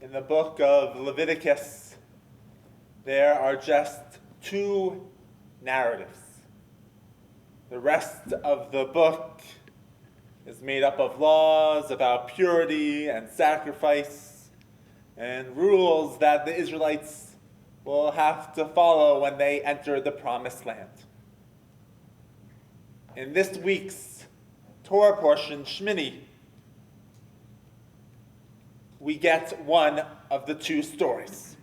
In the book of Leviticus, there are just two narratives. The rest of the book is made up of laws about purity and sacrifice and rules that the Israelites will have to follow when they enter the Promised Land. In this week's Torah portion, Shmini, we get one of the two stories.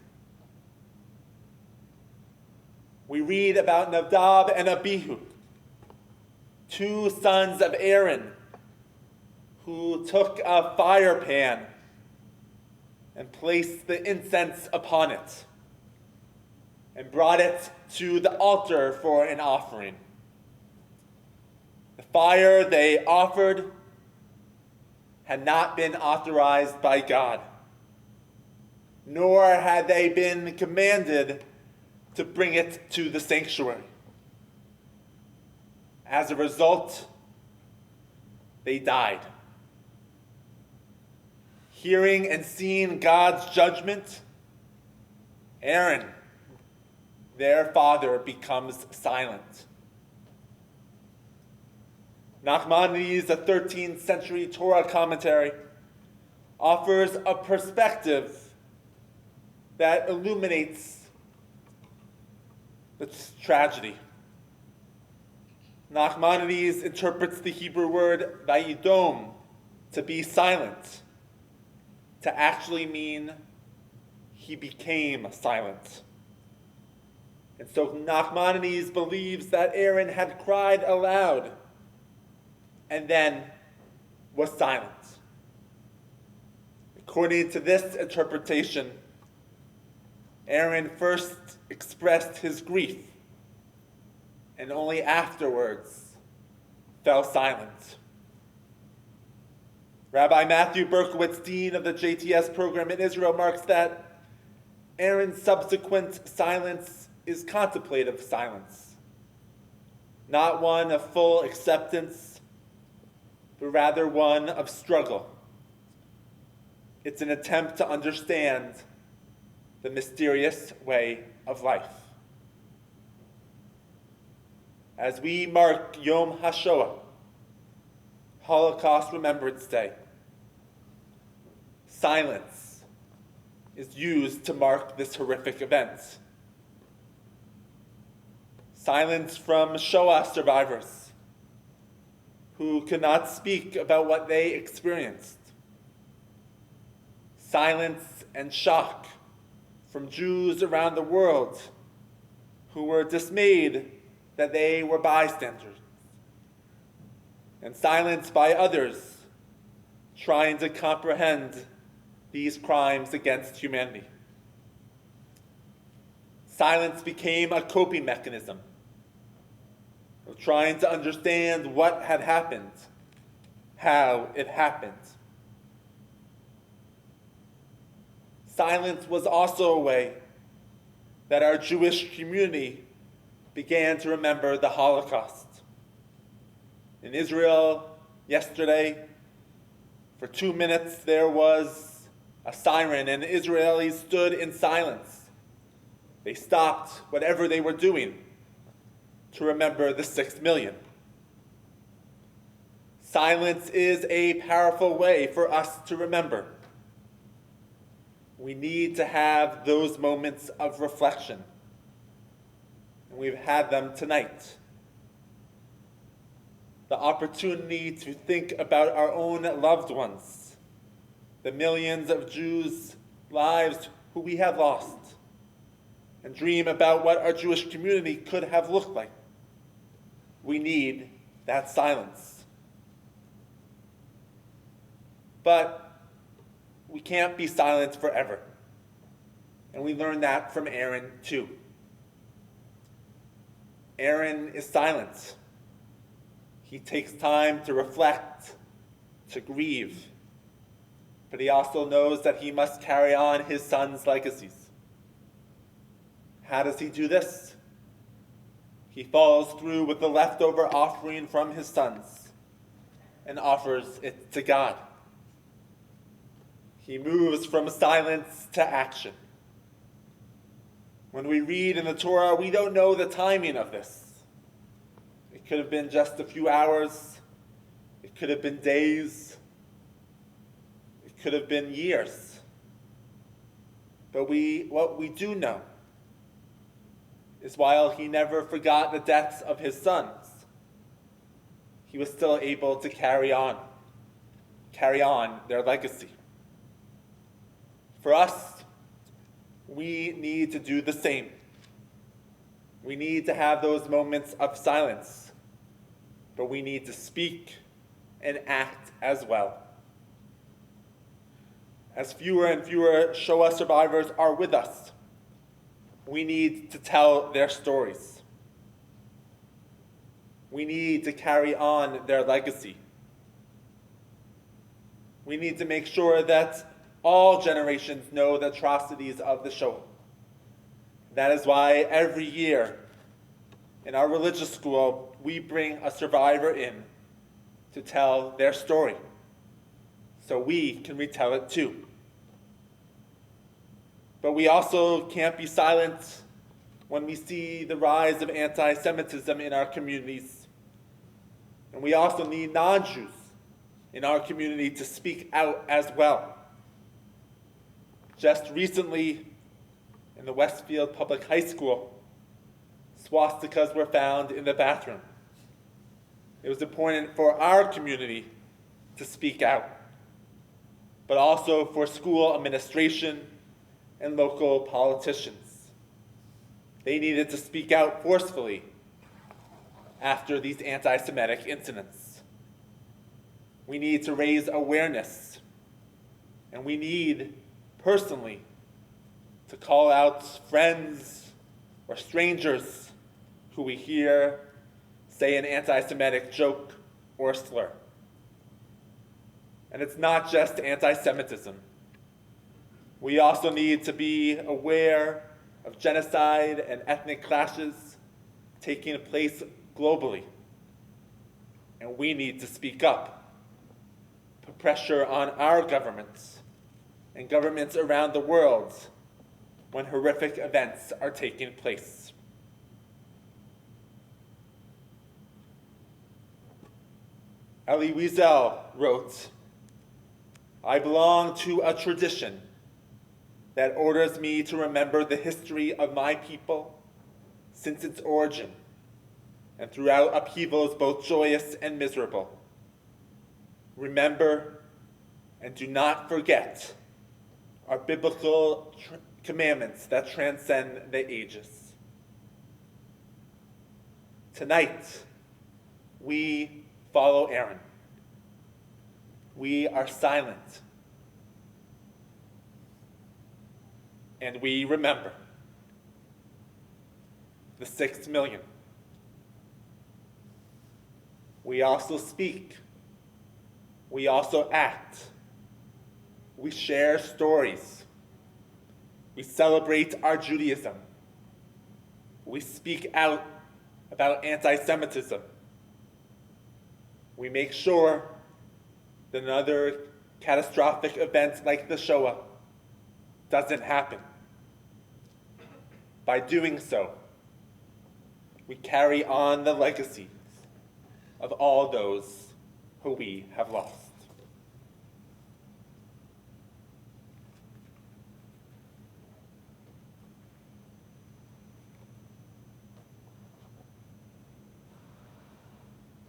We read about Nadab and Abihu, two sons of Aaron, who took a fire pan and placed the incense upon it and brought it to the altar for an offering. The fire they offered had not been authorized by God, nor had they been commanded to bring it to the sanctuary. As a result, they died. Hearing and seeing God's judgment, Aaron, their father, becomes silent. Nachmanides, a 13th century Torah commentary, offers a perspective that illuminates this tragedy. Nachmanides interprets the Hebrew word vayidom, to be silent, to actually mean he became silent. And so Nachmanides believes that Aaron had cried aloud and then was silent. According to this interpretation, Aaron first expressed his grief and only afterwards fell silent. Rabbi Matthew Berkowitz, dean of the JTS program in Israel, marks that Aaron's subsequent silence is contemplative silence, not one of full acceptance, but rather one of struggle. It's an attempt to understand the mysterious way of life. As we mark Yom HaShoah, Holocaust Remembrance Day, silence is used to mark this horrific event. Silence from Shoah survivors who could not speak about what they experienced. Silence and shock from Jews around the world who were dismayed that they were bystanders. And silence by others trying to comprehend these crimes against humanity. Silence became a coping mechanism of trying to understand what had happened, how it happened. Silence was also a way that our Jewish community began to remember the Holocaust. In Israel, yesterday, for 2 minutes, there was a siren, and Israelis stood in silence. They stopped whatever they were doing to remember the 6 million. Silence is a powerful way for us to remember. We need to have those moments of reflection, and we've had them tonight. The opportunity to think about our own loved ones, the millions of Jews' lives who we have lost, and dream about what our Jewish community could have looked like. We need that silence. But we can't be silent forever. And we learn that from Aaron too. Aaron is silent. He takes time to reflect, to grieve, but he also knows that he must carry on his son's legacies. How does he do this? He follows through with the leftover offering from his sons and offers it to God. He moves from silence to action. When we read in the Torah, we don't know the timing of this. It could have been just a few hours. It could have been days. It could have been years. But what we do know is while he never forgot the deaths of his sons, he was still able to carry on their legacy. For us, we need to do the same. We need to have those moments of silence, but we need to speak and act as well. As fewer and fewer Shoah survivors are with us, we need to tell their stories. We need to carry on their legacy. We need to make sure that all generations know the atrocities of the Shoah. That is why every year in our religious school, we bring a survivor in to tell their story, so we can retell it too. But we also can't be silent when we see the rise of anti-Semitism in our communities. And we also need non-Jews in our community to speak out as well. Just recently, in the Westfield Public High School, swastikas were found in the bathroom. It was important for our community to speak out, but also for school administration and local politicians. They needed to speak out forcefully after these anti-Semitic incidents. We need to raise awareness, and we need, personally, to call out friends or strangers who we hear say an anti-Semitic joke or slur. And it's not just anti-Semitism. We also need to be aware of genocide and ethnic clashes taking place globally. And we need to speak up, put pressure on our governments and governments around the world when horrific events are taking place. Elie Wiesel wrote, "I belong to a tradition that orders me to remember the history of my people since its origin and throughout upheavals both joyous and miserable. Remember and do not forget our biblical commandments that transcend the ages." Tonight, we follow Aaron. We are silent. And we remember the 6 million. We also speak. We also act. We share stories. We celebrate our Judaism. We speak out about anti-Semitism. We make sure that another catastrophic event like the Shoah doesn't happen. By doing so, we carry on the legacies of all those who we have lost.